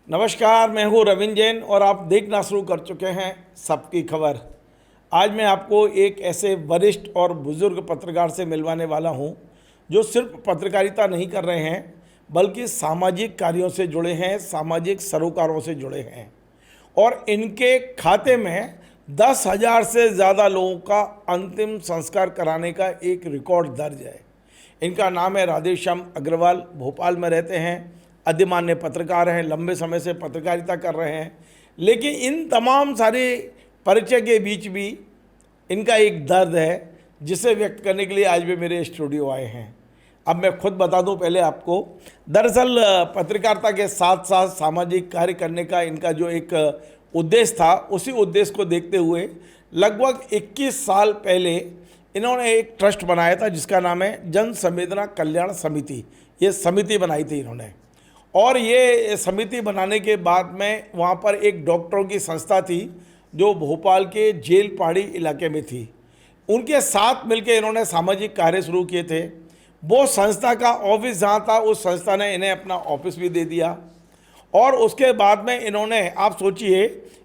नमस्कार, मैं हूँ रविंद्र जैन और आप देखना शुरू कर चुके हैं सबकी खबर। आज मैं आपको एक ऐसे वरिष्ठ और बुजुर्ग पत्रकार से मिलवाने वाला हूँ जो सिर्फ पत्रकारिता नहीं कर रहे हैं बल्कि सामाजिक कार्यों से जुड़े हैं, सामाजिक सरोकारों से जुड़े हैं और इनके खाते में 10,000 से ज़्यादा लोगों का अंतिम संस्कार कराने का एक रिकॉर्ड दर्ज है। इनका नाम है राधेश्याम अग्रवाल। भोपाल में रहते हैं, अधिमान्य पत्रकार हैं, लंबे समय से पत्रकारिता कर रहे हैं। लेकिन इन तमाम सारे परिचय के बीच भी इनका एक दर्द है जिसे व्यक्त करने के लिए आज भी मेरे स्टूडियो आए हैं। अब मैं खुद बता दूं पहले आपको, दरअसल पत्रकारिता के साथ साथ सामाजिक कार्य करने का इनका जो एक उद्देश्य था, उसी उद्देश्य को देखते हुए लगभग 21 साल पहले इन्होंने एक ट्रस्ट बनाया था जिसका नाम है जन संवेदना कल्याण समिति। ये समिति बनाई थी इन्होंने और ये समिति बनाने के बाद में वहाँ पर एक डॉक्टरों की संस्था थी जो भोपाल के जेल पहाड़ी इलाके में थी। उनके साथ मिलकर इन्होंने सामाजिक कार्य शुरू किए थे। वो संस्था का ऑफिस जहाँ था उस संस्था ने इन्हें अपना ऑफिस भी दे दिया और उसके बाद में इन्होंने, आप सोचिए,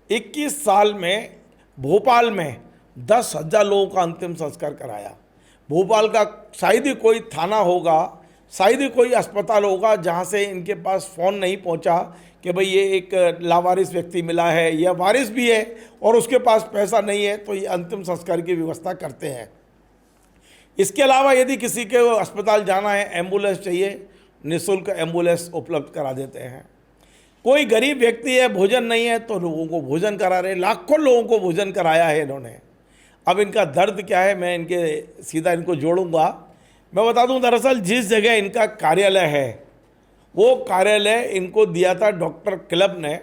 21 साल में भोपाल में 10,000 लोगों का अंतिम संस्कार कराया। भोपाल का शायद ही कोई थाना होगा, शायद ही कोई अस्पताल होगा जहां से इनके पास फ़ोन नहीं पहुंचा कि भाई ये एक लावारिस व्यक्ति मिला है या वारिस भी है और उसके पास पैसा नहीं है तो ये अंतिम संस्कार की व्यवस्था करते हैं। इसके अलावा यदि किसी के अस्पताल जाना है, एम्बुलेंस चाहिए, निःशुल्क एम्बुलेंस उपलब्ध करा देते हैं। कोई गरीब व्यक्ति है, भोजन नहीं है तो लोगों को भोजन करा रहे, लाखों लोगों को भोजन कराया है इन्होंने। अब इनका दर्द क्या है, मैं इनके सीधा इनको जोड़ूंगा। मैं बता दूं, दरअसल जिस जगह इनका कार्यालय है वो कार्यालय इनको दिया था डॉक्टर क्लब ने,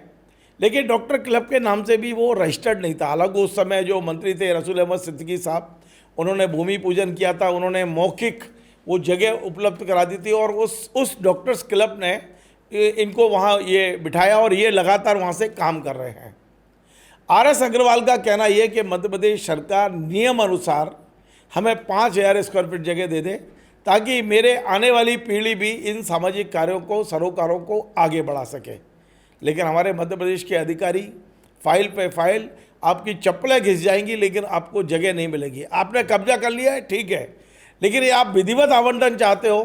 लेकिन डॉक्टर क्लब के नाम से भी वो रजिस्टर्ड नहीं था। हालांकि उस समय जो मंत्री थे रसूल अहमद सिद्दीकी साहब, उन्होंने भूमि पूजन किया था, उन्होंने मौखिक वो जगह उपलब्ध करा दी थी और उस डॉक्टर्स क्लब ने इनको वहाँ ये बिठाया और ये लगातार वहाँ से काम कर रहे हैं। RS अग्रवाल का कहना यह कि मध्य प्रदेश सरकार नियम अनुसार हमें 5,000 स्क्वायर फीट जगह दे दे ताकि मेरे आने वाली पीढ़ी भी इन सामाजिक कार्यों को, सरोकारों को आगे बढ़ा सके। लेकिन हमारे मध्य प्रदेश के अधिकारी फाइल पे फाइल, आपकी चप्पलें घिस जाएंगी लेकिन आपको जगह नहीं मिलेगी। आपने कब्जा कर लिया है, ठीक है, लेकिन ये आप विधिवत आवंटन चाहते हो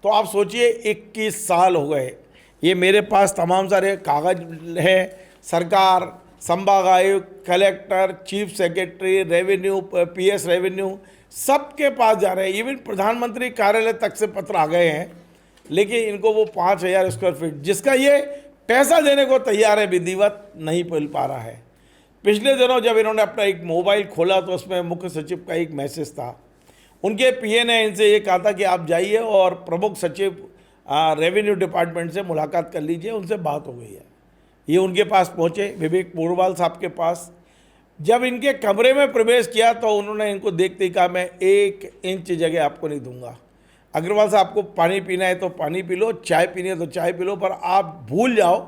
तो आप सोचिए 21 साल हो गए। ये मेरे पास तमाम सारे कागज हैं, सरकार, संभाग आयुक्त, collector, chief secretary, revenue, PS revenue, सबके पास जा रहे हैं। इवन प्रधानमंत्री कार्यालय तक से पत्र आ गए हैं, लेकिन इनको वो 5,000 स्क्वायर फीट जिसका ये पैसा देने को तैयार है, विधिवत नहीं मिल पा रहा है। पिछले दिनों जब इन्होंने अपना एक मोबाइल खोला तो उसमें मुख्य सचिव का एक मैसेज था। उनके PA ने इनसे ये कहा था कि आप जाइए और प्रमुख सचिव रेवेन्यू डिपार्टमेंट से मुलाकात कर लीजिए, उनसे बात हो गई है। ये उनके पास पहुँचे, विवेक पोरवाल साहब के पास। जब इनके कमरे में प्रवेश किया तो उन्होंने इनको देखते ही कहा, मैं 1 इंच जगह आपको नहीं दूंगा। अग्रवाल साहब, आपको पानी पीना है तो पानी पी लो, चाय पीनी है तो चाय पी लो, पर आप भूल जाओ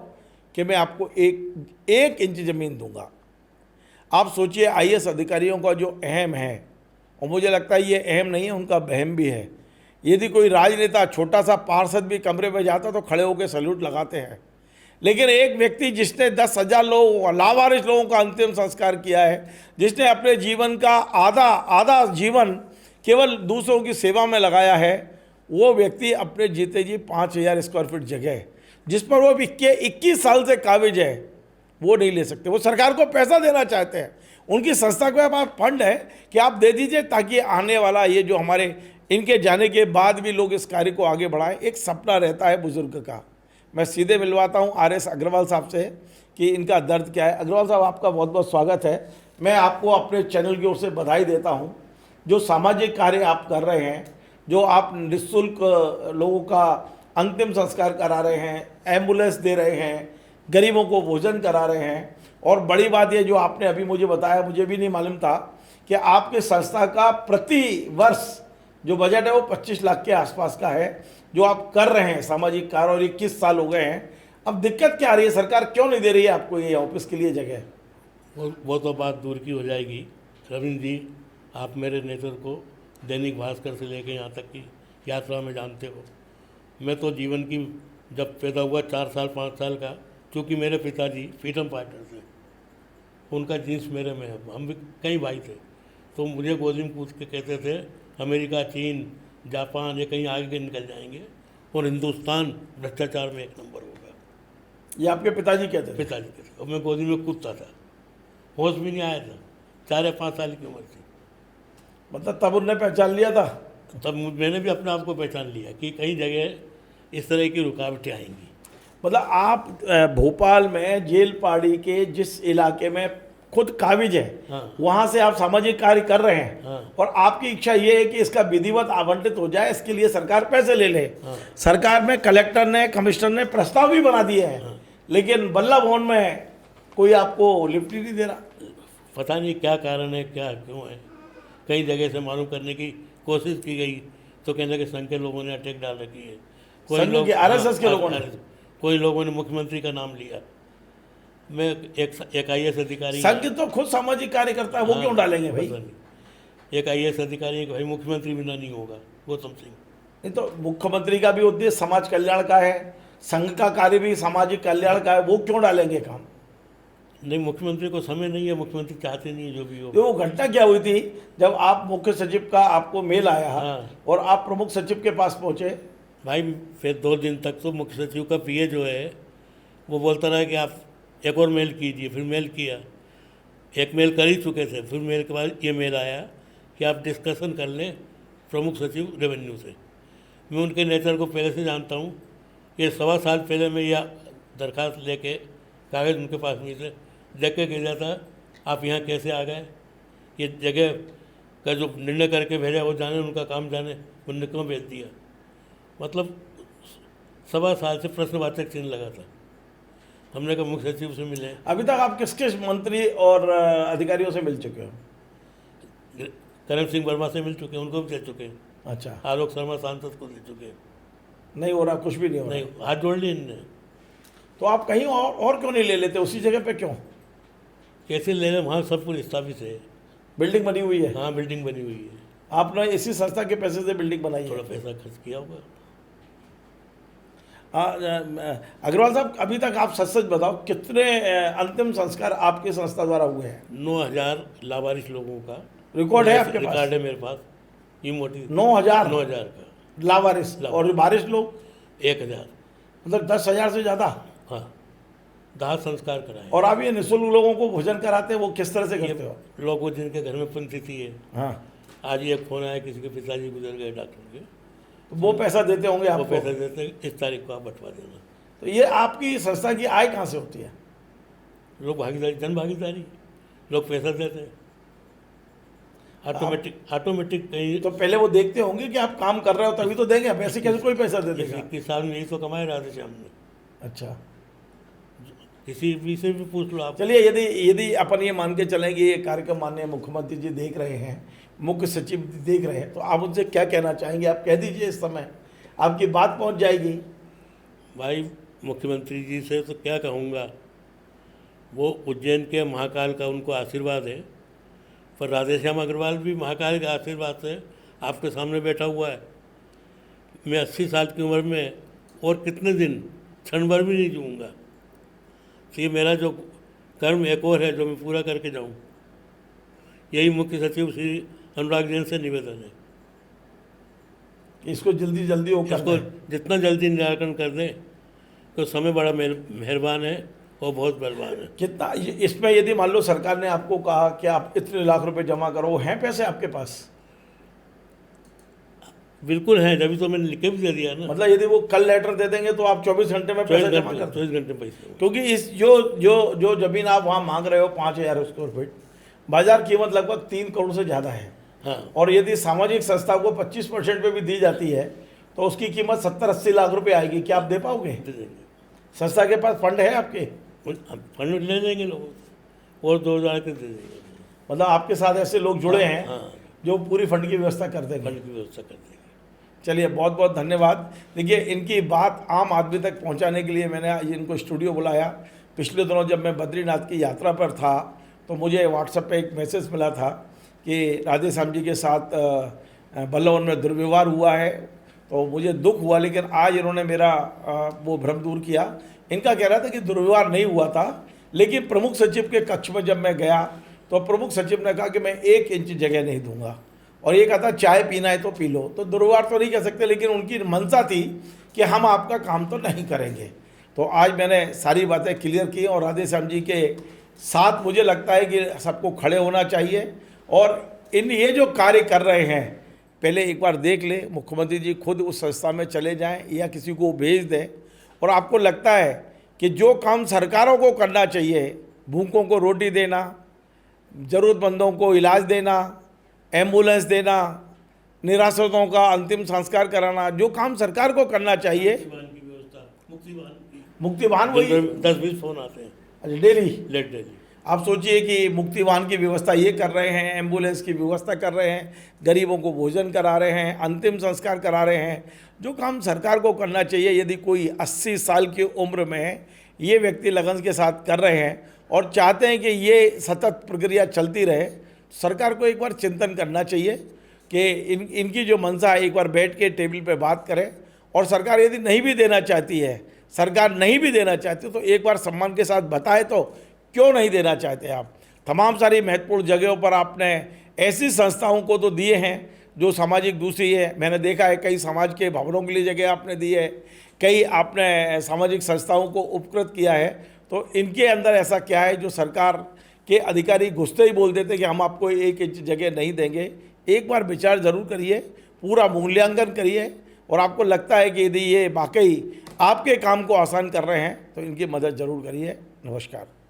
कि मैं आपको एक इंच ज़मीन दूंगा। आप सोचिए, IAS अधिकारियों का जो अहम है, और मुझे लगता है ये अहम नहीं है, उनका बहम भी है। यदि कोई राजनेता, छोटा सा पार्षद भी कमरे में जाता तो खड़े होकर सैल्यूट लगाते हैं, लेकिन एक व्यक्ति जिसने 10,000 लोगों, लावारिस लोगों का अंतिम संस्कार किया है, जिसने अपने जीवन का आधा जीवन केवल दूसरों की सेवा में लगाया है, वो व्यक्ति अपने जीते जी 5,000 स्क्वायर फीट जगह जिस पर वो 21 साल से काबिज है, वो नहीं ले सकते। वो सरकार को पैसा देना चाहते हैं, उनकी संस्था के पास फंड है कि आप दे दीजिए ताकि आने वाला ये जो हमारे इनके जाने के बाद भी लोग इस कार्य को आगे बढ़ाएं। एक सपना रहता है बुजुर्ग का। मैं सीधे मिलवाता हूं RS अग्रवाल साहब से कि इनका दर्द क्या है। अग्रवाल साहब, आपका बहुत बहुत स्वागत है। मैं आपको अपने चैनल की ओर से बधाई देता हूं। जो सामाजिक कार्य आप कर रहे हैं, जो आप निःशुल्क लोगों का अंतिम संस्कार करा रहे हैं, एम्बुलेंस दे रहे हैं, गरीबों को भोजन करा रहे हैं, और बड़ी बात ये जो आपने अभी मुझे बताया, मुझे भी नहीं मालूम था कि आपके संस्था का प्रति वर्ष जो बजट है वो 25 लाख के आसपास का है, जो आप कर रहे हैं सामाजिक कार्य, और 21 साल हो गए हैं। अब दिक्कत क्या आ रही है, सरकार क्यों नहीं दे रही है आपको ये ऑफिस के लिए जगह? वो तो बात दूर की हो जाएगी रविंद्र जी। आप मेरे नेतृत्व को दैनिक भास्कर से लेकर यहाँ तक की यात्रा में जानते हो। मैं तो जीवन की, जब पैदा हुआ 4 साल 5 साल का, क्योंकि मेरे पिताजी फ्रीडम फाइटर थे, उनका जीन्स मेरे में है, हम भी कई भाई थे, तो मुझे गोदी में कूद के कहते थे अमेरिका, चीन, जापान ये कहीं आगे निकल जाएंगे और हिंदुस्तान भ्रष्टाचार में एक नंबर होगा। ये आपके पिताजी कहते थे? पिताजी कहते थे, और मैं गोदी में कूदता था, होश भी नहीं आया था, 4 या 5 साल की उम्र थी। मतलब तब उनने पहचान लिया था? तब मैंने भी अपने आप को पहचान लिया कि कई जगह इस तरह की रुकावटें आएंगी। मतलब आप भोपाल में जेल पाड़ी के जिस इलाके में खुद काबिज है, हाँ। वहां से आप सामाजिक कार्य कर रहे हैं, हाँ। और आपकी इच्छा ये है कि इसका विधिवत आवंटित हो जाए, इसके लिए सरकार पैसे ले ले। हाँ। सरकार में कलेक्टर ने, कमिश्नर ने प्रस्ताव भी बना दिए हैं, हाँ। लेकिन बल्लभ भवन में कोई आपको लिफ्ट ही नहीं दे रहा। पता नहीं क्या कारण है, क्या क्यों है। कई जगह से मालूम करने की कोशिश की गई तो कहने के संघ के लोगों ने अटैक डाल रखी है, संघ के RSS के लोगों ने, कोई लोगों ने मुख्यमंत्री का नाम लिया। मैं एक IAS अधिकारी, संघ तो खुद सामाजिक कार्य करता है, वो क्यों डालेंगे भाई? पता नहीं। एक IAS अधिकारी है कि भाई मुख्यमंत्री बिना नहीं होगा, गौतम सिंह। नहीं तो मुख्यमंत्री का भी उद्देश्य समाज कल्याण का है, संघ का कार्य भी सामाजिक कल्याण का है, वो क्यों डालेंगे काम? नहीं, मुख्यमंत्री को समय नहीं है, मुख्यमंत्री चाहते नहीं है जो भी हो। तो वो घटना क्या हुई थी जब आप मुख्य सचिव का आपको मेल आया, हाँ। और आप प्रमुख सचिव के पास पहुंचे? भाई फिर 2 दिन तक तो मुख्य सचिव का PA जो है वो बोलता रहा कि आप एक और मेल कीजिए। फिर मेल किया, एक मेल कर ही चुके थे, फिर मेल के बाद ये मेल आया कि आप डिस्कशन कर लें प्रमुख सचिव रेवेन्यू से। मैं उनके नेचर को पहले से जानता हूँ। ये 1.25 साल पहले मैं यह दरख्वास्त लेके कागज़ उनके पास नहीं थे, देख के गया था आप यहाँ कैसे आ गए, ये जगह का जो निर्णय करके भेजा वो जाने, उनका काम जाने, उनने क्यों भेज दिया। मतलब 1.25 साल से प्रश्नवाचक चिन्ह लगा था। हमने कहा मुख्य सचिव से मिले। अभी तक आप किस किस मंत्री और अधिकारियों से मिल चुके हो? करण सिंह वर्मा से मिल चुके हैं, उनको भी दे चुके हैं। अच्छा, आलोक शर्मा सांसद को दे चुके हैं। नहीं हो रहा, कुछ भी नहीं हो रहा? नहीं, हाथ जोड़ लिए इनने। तो आप कहीं और क्यों नहीं ले लेते, उसी जगह पे क्यों? कैसे ले रहे, वहाँ सब कुछ स्थापित है, बिल्डिंग बनी हुई है? हाँ बिल्डिंग बनी हुई है। आपने इसी संस्था के पैसे से बिल्डिंग बनाई है? थोड़ा पैसा खर्च किया होगा। अग्रवाल साहब, अभी तक आप सच सच बताओ, कितने अंतिम संस्कार आपकी संस्था द्वारा हुए हैं? 9,000 लावारिस लोगों का रिकॉर्ड है आपके पास? रिकॉर्ड है मेरे पास, ये मोटी 9,000 का लावारिस, और जो बारिश लोग 1,000, मतलब 10,000 से ज़्यादा। हाँ, दाह संस्कार कराए। और आप ये निःशुल्क लोगों को भोजन कराते हैं, वो किस तरह से करते हो? लोगों जिनके घर में पंथिति है। हाँ, आज ही एक फोन आया, किसी के पिताजी गुजर गए डॉक्टर के, तो वो पैसा देते होंगे वो आपको? पैसा देते हैं, इस तारीख को आप बंटवा देना। तो ये आपकी संस्था की आय कहाँ से होती है? लोग भागीदारी, जन भागीदारी, लोग पैसा देते हैं ऑटोमेटिक कहीं। तो पहले वो देखते होंगे कि आप काम कर रहे हो तभी तो देंगे, वैसे कैसे कोई पैसा दे देगा? 21 साल में यही तो कमाए राधे श्याम ने। अच्छा, किसी भी से भी पूछ लो आप। चलिए, यदि अपन ये मान के चलें कि ये कार्यक्रम माननीय मुख्यमंत्री जी देख रहे हैं, मुख्य सचिव देख रहे हैं, तो आप उनसे क्या कहना चाहेंगे? आप कह दीजिए, इस समय आपकी बात पहुंच जाएगी। भाई मुख्यमंत्री जी से तो क्या कहूँगा, वो उज्जैन के महाकाल का उनको आशीर्वाद है, पर राधेश्याम अग्रवाल भी महाकाल के आशीर्वाद से आपके सामने बैठा हुआ है। मैं 80 साल की उम्र में और कितने दिन क्षण भर भी नहीं जीऊँगा, तो ये मेरा जो कर्म एक और है जो मैं पूरा करके जाऊँ, यही मुख्य सचिव श्री अनुराग जैन से निवेदन है। इसको जल्दी जल्दी वो इसको जितना जल्दी निराकरण कर दें, तो समय बड़ा मेहरबान है और बहुत बलवान है। कितना इसमें, यदि मान लो सरकार ने आपको कहा कि आप इतने लाख रुपए जमा करो, हैं पैसे आपके पास? बिल्कुल है, जब तो मैंने लिख के भी दे दिया ना। मतलब यदि वो कल लेटर दे देंगे तो आप 24 घंटे में पैसा जमा कर? 24 घंटे पैसे। क्योंकि इस जो जमीन आप वहाँ मांग रहे हो 5,000 स्क्वायर फीट, बाजार कीमत लगभग 3 करोड़ से ज़्यादा है। हाँ, और यदि सामाजिक संस्था को 25% पे भी दी जाती है तो उसकी कीमत 70-80 लाख रुपए आएगी। क्या आप दे पाओगे? दे देंगे। संस्था के पास फंड है आपके? फंड ले लेंगे लोगों से और 2,000 के दे देंगे। मतलब आपके साथ ऐसे लोग जुड़े हैं हाँ, जो पूरी फंड की व्यवस्था कर देंगे? फंड की व्यवस्था कर देंगे। चलिए, बहुत बहुत धन्यवाद। देखिए, इनकी बात आम आदमी तक पहुंचाने के लिए मैंने आज इनको स्टूडियो बुलाया। पिछले दिनों जब मैं बद्रीनाथ की यात्रा पर था तो मुझे व्हाट्सएप पे एक मैसेज मिला था कि राधे श्याम जी के साथ बल्लवन में दुर्व्यवहार हुआ है, तो मुझे दुख हुआ। लेकिन आज इन्होंने मेरा वो भ्रम दूर किया। इनका कह रहा था कि दुर्व्यवहार नहीं हुआ था, लेकिन प्रमुख सचिव के कक्ष में जब मैं गया तो प्रमुख सचिव ने कहा कि मैं 1 इंच जगह नहीं दूंगा, और ये कहता चाय पीना है तो पी लो। तो दुर्व्यवहार तो नहीं कह सकते, लेकिन उनकी मंशा थी कि हम आपका काम तो नहीं करेंगे। तो आज मैंने सारी बातें क्लियर की और राधेश्याम जी के साथ मुझे लगता है कि सबको खड़े होना चाहिए। और ये जो कार्य कर रहे हैं, पहले एक बार देख ले, मुख्यमंत्री जी खुद उस संस्था में चले जाएं या किसी को भेज दें, और आपको लगता है कि जो काम सरकारों को करना चाहिए, भूखों को रोटी देना, ज़रूरतमंदों को इलाज देना, एम्बुलेंस देना, निराश्रितों का अंतिम संस्कार कराना, जो काम सरकार को करना चाहिए, मुक्तिवान वही 10-20 फोन आते हैं डेली। डेली। आप सोचिए कि मुक्तिवान की व्यवस्था ये कर रहे हैं, एम्बुलेंस की व्यवस्था कर रहे हैं, गरीबों को भोजन करा रहे हैं, अंतिम संस्कार करा रहे हैं, जो काम सरकार को करना चाहिए। यदि कोई 80 साल की उम्र में ये व्यक्ति लगन के साथ कर रहे हैं और चाहते हैं कि ये सतत प्रक्रिया चलती रहे, सरकार को एक बार चिंतन करना चाहिए कि इनकी जो मंशा है, एक बार बैठ के टेबल पे बात करें। और सरकार यदि नहीं भी देना चाहती है, सरकार नहीं भी देना चाहती तो एक बार सम्मान के साथ बताए तो क्यों नहीं देना चाहते आप। तमाम सारी महत्वपूर्ण जगहों पर आपने ऐसी संस्थाओं को तो दिए हैं जो सामाजिक दूसरी है। मैंने देखा है कई समाज के भवनों के लिए जगह आपने दी है, कई आपने सामाजिक संस्थाओं को उपकृत किया है। तो इनके अंदर ऐसा क्या है जो सरकार के अधिकारी घुसते ही बोल देते कि हम आपको 1 इंच जगह नहीं देंगे। एक बार विचार ज़रूर करिए, पूरा मूल्यांकन करिए, और आपको लगता है कि यदि ये वाकई आपके काम को आसान कर रहे हैं तो इनकी मदद ज़रूर करिए। नमस्कार।